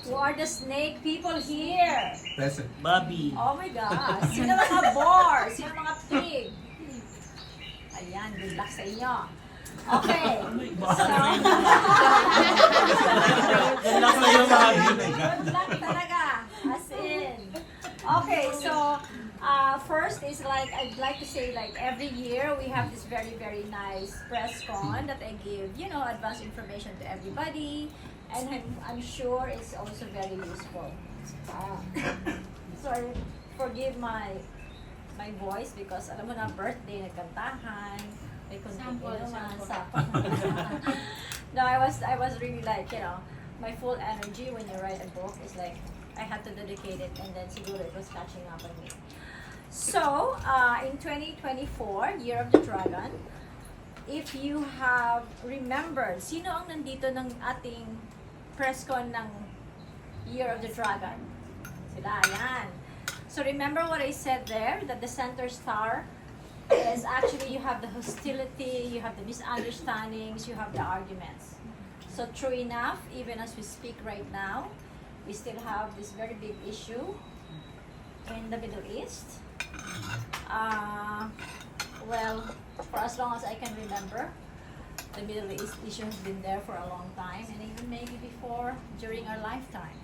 Who are the snake people here? Present. Bobby. Oh my God. Sino mga boar? Sino mga pig? Ayan, good luck sa inyo. Okay. So, Good luck sa'yo, Bobby. good luck talaga. As in. Okay, so first is like, I'd like to say like every year we have this very, very nice press con that I give, you know, advanced information to everybody. And I'm sure it's also very useful. Sorry, forgive my voice because alam mo na birthday, nagkantahan, may Sample. No, I was really like, you know, my full energy when you write a book is like, I had to dedicate it and then siguro it was catching up on me. So, in 2024, Year of the Dragon, if you have remembered, sino ang nandito ng ating press con ng Year of the Dragon? Sila, yan. So remember what I said there, that the center star is actually you have the hostility, you have the misunderstandings, you have the arguments. So true enough, even as we speak right now, we still have this very big issue in the Middle East. Well, for as long as I can remember, the Middle East issue has been there for a long time, and even maybe before, during our lifetime.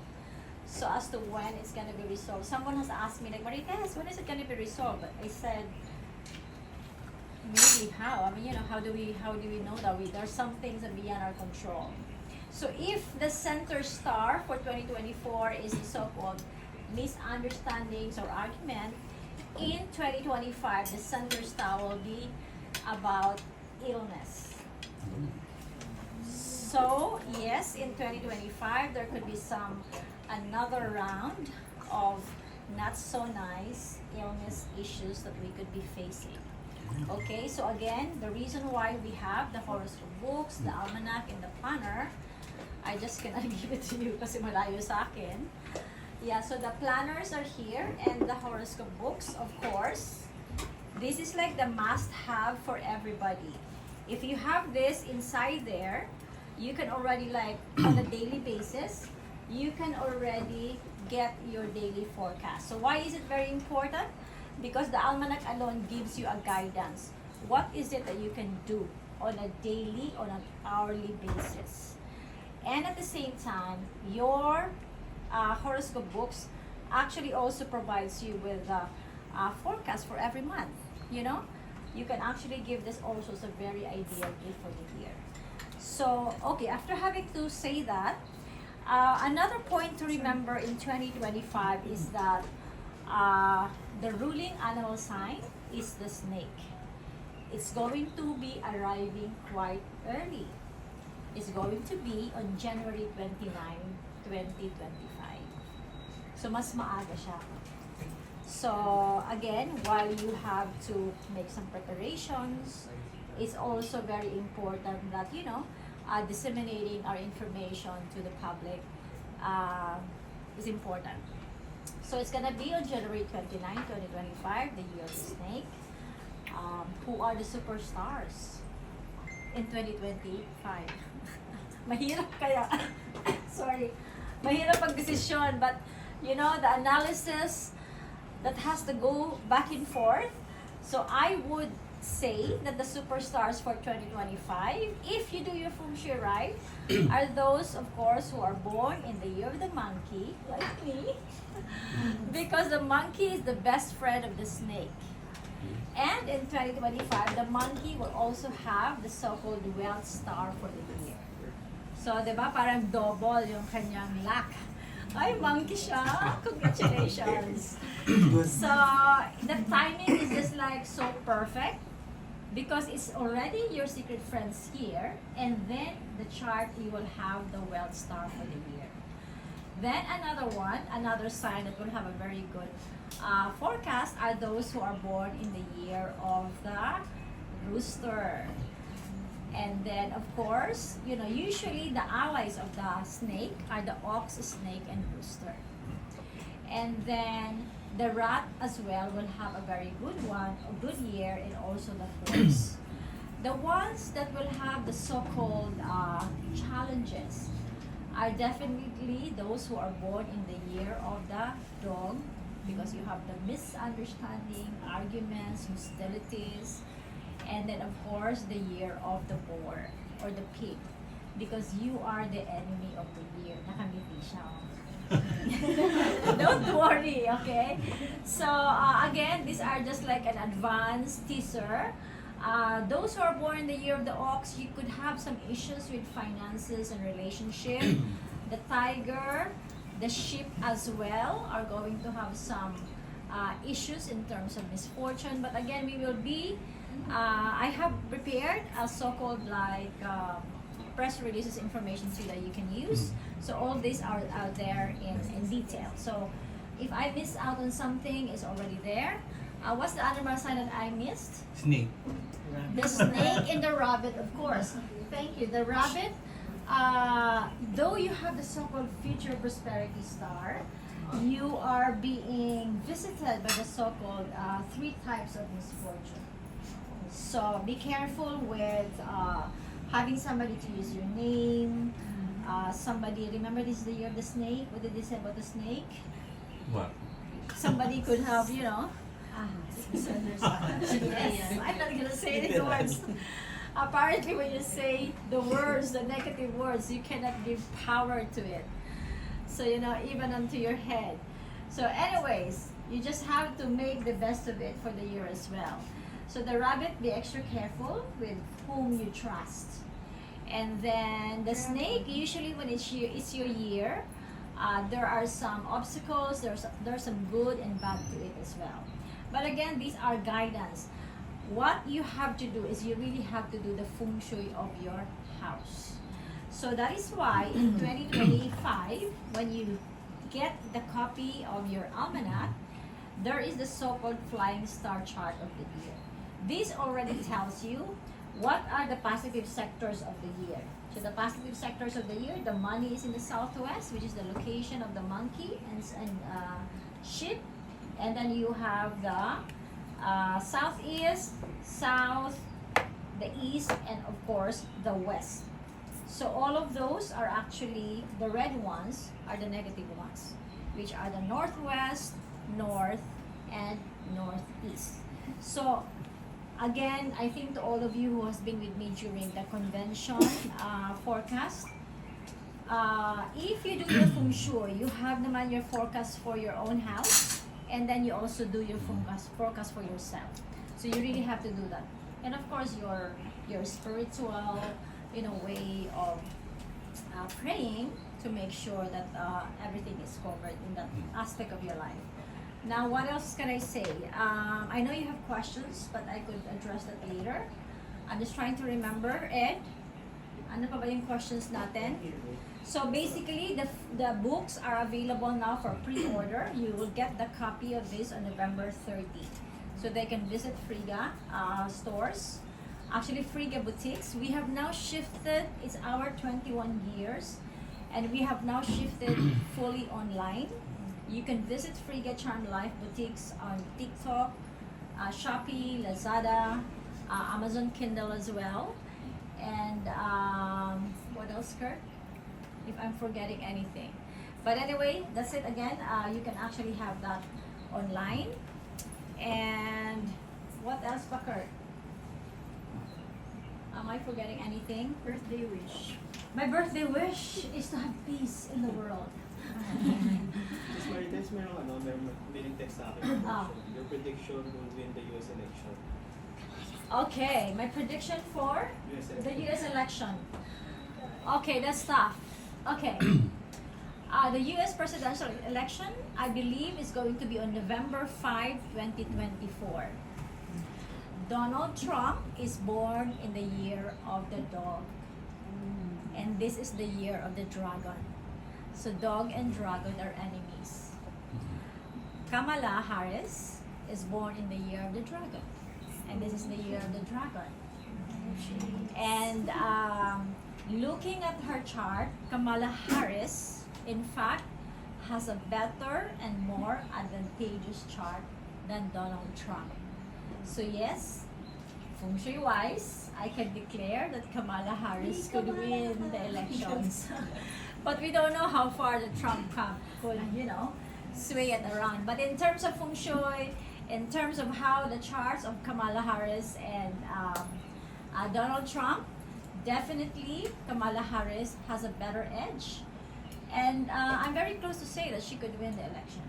So as to when it's going to be resolved, someone has asked me, like, Marites, when is it going to be resolved? But I said, maybe how? I mean, you know, how do we know that there's some things that are beyond our control. So if the center star for 2024 is the so-called misunderstandings or argument, in 2025, the center star will be about illness. So, yes, in 2025, there could be another round of not so nice illness issues that we could be facing. Okay, so again, the reason why we have the horoscope books, the almanac, and the planner, I just cannot give it to you kasi malayo sa akin. Yeah, so the planners are here and the horoscope books, of course. This is like the must-have for everybody. If you have this inside there, you can already like on a daily basis, you can already get your daily forecast. So why is it very important? Because the almanac alone gives you a guidance. What is it that you can do on a daily, on an hourly basis? And at the same time, your horoscope books actually also provides you with a forecast for every month. You know, you can actually give this also as a very ideal gift for the year. So, okay, after having to say that, another point to remember in 2025 is that the ruling animal sign is the snake. It's going to be arriving quite early. It's going to be on January 29, 2025. So, mas maaga siya. So, again, while you have to make some preparations, it's also very important that, you know, disseminating our information to the public is important. So it's gonna be on January 29, 2025, the year of the snake. Who are the superstars in 2025? Mahirap kaya. Sorry. Mahirap pag-desisyon, but you know, the analysis that has to go back and forth. So I would say that the superstars for 2025, if you do your feng shui right, are those, of course, who are born in the year of the monkey, like me, because the monkey is the best friend of the snake. And in 2025, the monkey will also have the so-called wealth star for the year. So, di ba, parang double yung kanyang luck. Ay, monkey siya. Congratulations. So, the timing is just like so perfect because it's already your secret friends here, and then the chart, you will have the wealth star for the year. Then another sign that will have a very good forecast are those who are born in the year of the rooster. And then, of course, you know, usually the allies of the snake are the ox, snake, and rooster. And then the rat as well will have a very good one, a good year, and also the horse. The ones that will have the so-called challenges are definitely those who are born in the year of the dog, because you have the misunderstanding, arguments, hostilities, and then of course the year of the boar or the pig, because you are the enemy of the year. Nakangiti siya. Don't worry, okay? So again, these are just like an advanced teaser. Those who are born in the year of the ox, you could have some issues with finances and relationship. The tiger, the sheep as well are going to have some issues in terms of misfortune. But again, we will be, I have prepared a so-called like press releases information too that you can use. So all these are out there in detail. So if I miss out on something, it's already there. What's the animal sign that I missed? Snake. The snake and the rabbit, of course. Thank you. The rabbit, though you have the so-called future prosperity star, you are being visited by the so-called 3 types of misfortune. So be careful with having somebody to use your name. Somebody, remember this is the year of the snake? What did they say about the snake? What? Somebody could have, you know, yes, I'm not gonna say any words. Apparently, when you say the words, the negative words, you cannot give power to it. So, you know, even onto your head. So anyways, you just have to make the best of it for the year as well. So the rabbit, be extra careful with whom you trust. And then the snake, usually when it's your year, there are some obstacles, there's some good and bad to it as well. But again, these are guidance. What you have to do is you really have to do the feng shui of your house. So that is why in 2025, when you get the copy of your almanac, there is the so-called flying star chart of the year. This already tells you what are the positive sectors of the year. So the positive sectors of the year, the money is in the southwest, which is the location of the monkey and sheep. And then you have the southeast, south, the east, and of course the west. So all of those are actually, the red ones are the negative ones, which are the northwest, north, and northeast. So again, I think to all of you who has been with me during the convention forecast, if you do your feng shui, you have naman your forecast for your own house, and then you also do your forecast for yourself. So you really have to do that. And of course, your spiritual, you know, way of praying to make sure that everything is covered in that aspect of your life. Now, what else can I say? I know you have questions, but I could address that later. I'm just trying to remember. Ed, ano pa ba yung questions natin? So basically, the books are available now for pre-order. You will get the copy of this on November 30. So they can visit Friga stores. Actually, Friga boutiques. We have now shifted, it's our 21 years, and we have now shifted fully online. You can visit Friga Charm Life boutiques on TikTok, Shopee, Lazada, Amazon Kindle as well. And what else, Kurt? If I'm forgetting anything. But anyway, that's it again. You can actually have that online. And what else, pa, Kurt? Am I forgetting anything? Birthday wish. My birthday wish is to have peace in the world. Miss Marites, may text sa akin. Ah. Your prediction will win the US election. Okay, my prediction for US the election. US election. Okay, that's tough. Okay. The US presidential election, I believe, is going to be on November 5, 2024. Donald Trump is born in the year of the dog. And this is the year of the dragon. So dog and dragon are enemies. Kamala Harris is born in the year of the dragon. And this is the year of the dragon. And looking at her chart, Kamala Harris, in fact, has a better and more advantageous chart than Donald Trump. So yes, feng shui wise, I can declare that Kamala Harris could win the elections. But we don't know how far the Trump could, sway it around. But in terms of Feng Shui, in terms of how the charts of Kamala Harris and Donald Trump, definitely Kamala Harris has a better edge. And I'm very close to say that she could win the election.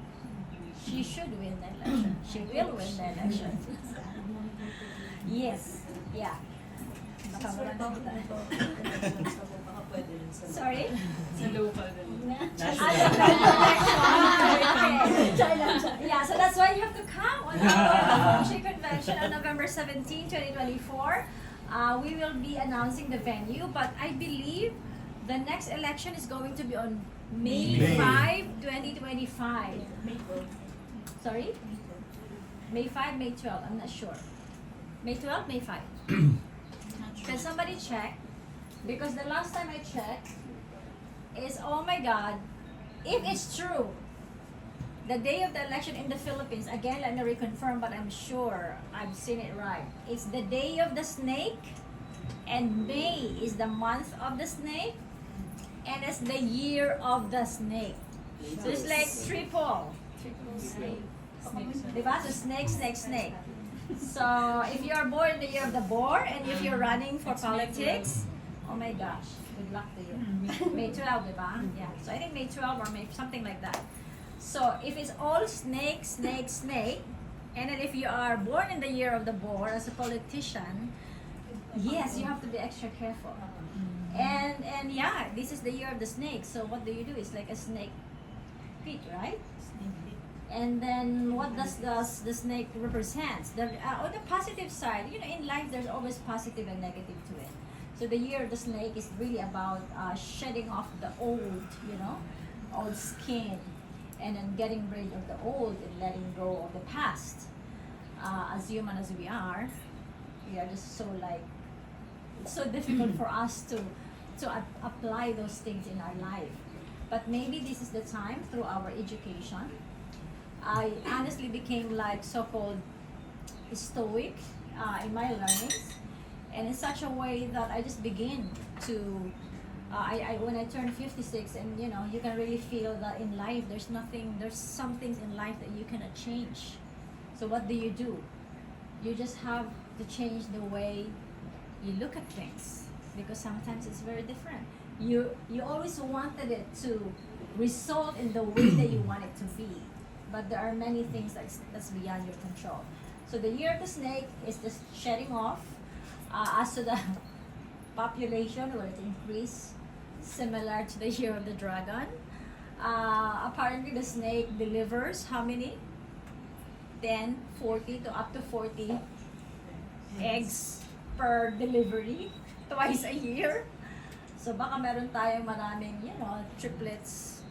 She should win the election. She will win the election. Yes. Yeah. Sorry? Sa local din. Yeah, so that's why you have to come on our Feng Shui convention on November 17, 2024. We will be announcing the venue, but I believe the next election is going to be on May 5, 2025. Sorry? May 5, May 12, I'm not sure. May 12, May 5. Can somebody check? Because the last time I checked is, oh my God, if it's true, the day of the election in the Philippines, again, let me reconfirm, but I'm sure I've seen it right. It's the day of the snake, and May is the month of the snake, and it's the year of the snake. So it's like triple. Snake. Diba? So snake, snake, snake. So if you are born in the year of the boar, and if you're running for politics, oh my gosh, good luck to you. May 12, diba? Yeah. So I think May 12 or May something like that. So if it's all snake, snake, snake, and then if you are born in the year of the boar as a politician, yes, you have to be extra careful. And yeah, this is the year of the snake. So what do? It's like a snake pit, right? And then what does the snake represent? On the positive side, in life there's always positive and negative to it. So the year of the snake is really about shedding off the old skin, and then getting rid of the old and letting go of the past. As human as we are just so it's so difficult for us to apply those things in our life. But maybe this is the time through our education. I honestly became like so-called stoic in my learnings, and in such a way that I just begin to when I turned 56, and you can really feel that in life there's some things in life that you cannot change. So what do? You just have to change the way you look at things, because sometimes it's very different. You always wanted it to result in the way that you want it to be, but there are many things that's beyond your control. So the year of the snake is just shedding off. As to the population, will it increase similar to the year of the dragon? Apparently the snake delivers how many? 10, 40 to up to 40 eggs per delivery twice a year. So baka meron tayong maraming, triplets,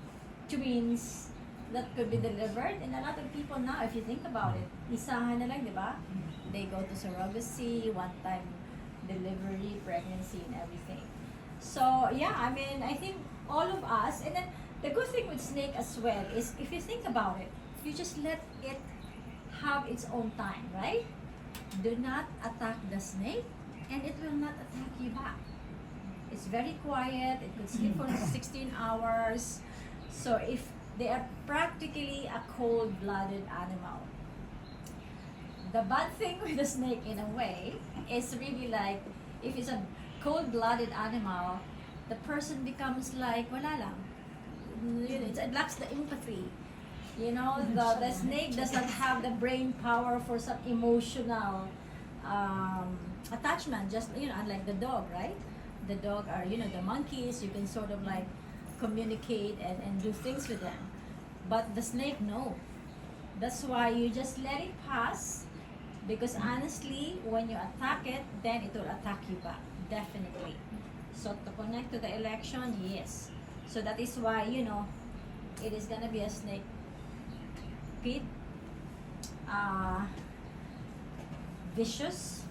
twins that could be delivered. And a lot of people now, if you think about it, isahan na lang, di ba? They go to surrogacy, one-time delivery, pregnancy, and everything. So yeah, I think all of us, and then the good thing with snake as well is, if you think about it, you just let it have its own time, right? Do not attack the snake, and it will not attack you back. It's very quiet. It could sleep for 16 hours. So if they are practically a cold-blooded animal. The bad thing with the snake, in a way, is really like, if it's a cold-blooded animal, the person becomes like, wala lang. It lacks the empathy. The snake does not have the brain power for some emotional attachment, just, unlike the dog, right? The dog are, the monkeys, you can sort of like communicate and do things with them. But the snake, no. That's why you just let it pass, because honestly, when you attack it, then it will attack you back, definitely. So to connect to the election, yes. So that is why, it is gonna be a snake pit, vicious.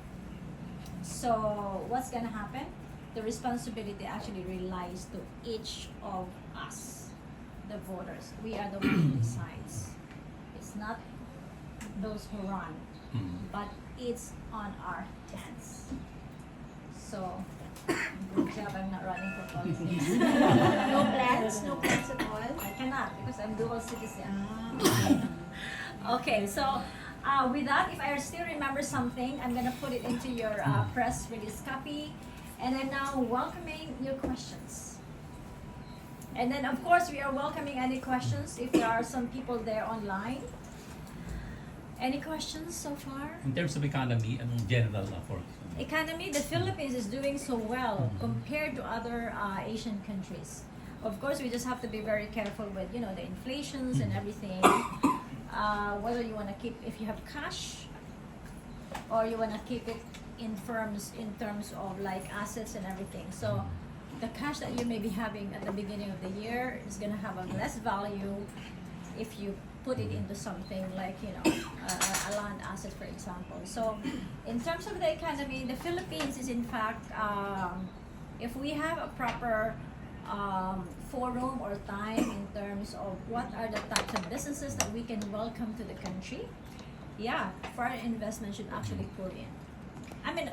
So what's gonna happen? The responsibility actually relies to each of us, the voters. We are the one who decides. It's not those who run, but it's on our hands. So Good job, I'm not running for politics. No plans? No plans at all? I cannot because I'm dual citizen. Ah. Okay, so with that, if I still remember something, I'm gonna put it into your press release copy, and I'm now welcoming your questions. And then, of course, we are welcoming any questions if there are some people there online. Any questions so far? In terms of economy, anong general for Economy, the Philippines is doing so well compared to other Asian countries. Of course, we just have to be very careful with, you know, the inflations and everything. Whether you want to keep, if you have cash, or you want to keep it in terms of like assets and everything. So the cash that you may be having at the beginning of the year is going to have a less value if you put it into something like, you know, a land asset, for example. So in terms of the economy, the Philippines is in fact, if we have a proper forum or time in terms of what are the types of businesses that we can welcome to the country, yeah, foreign investment should actually pour in. I mean,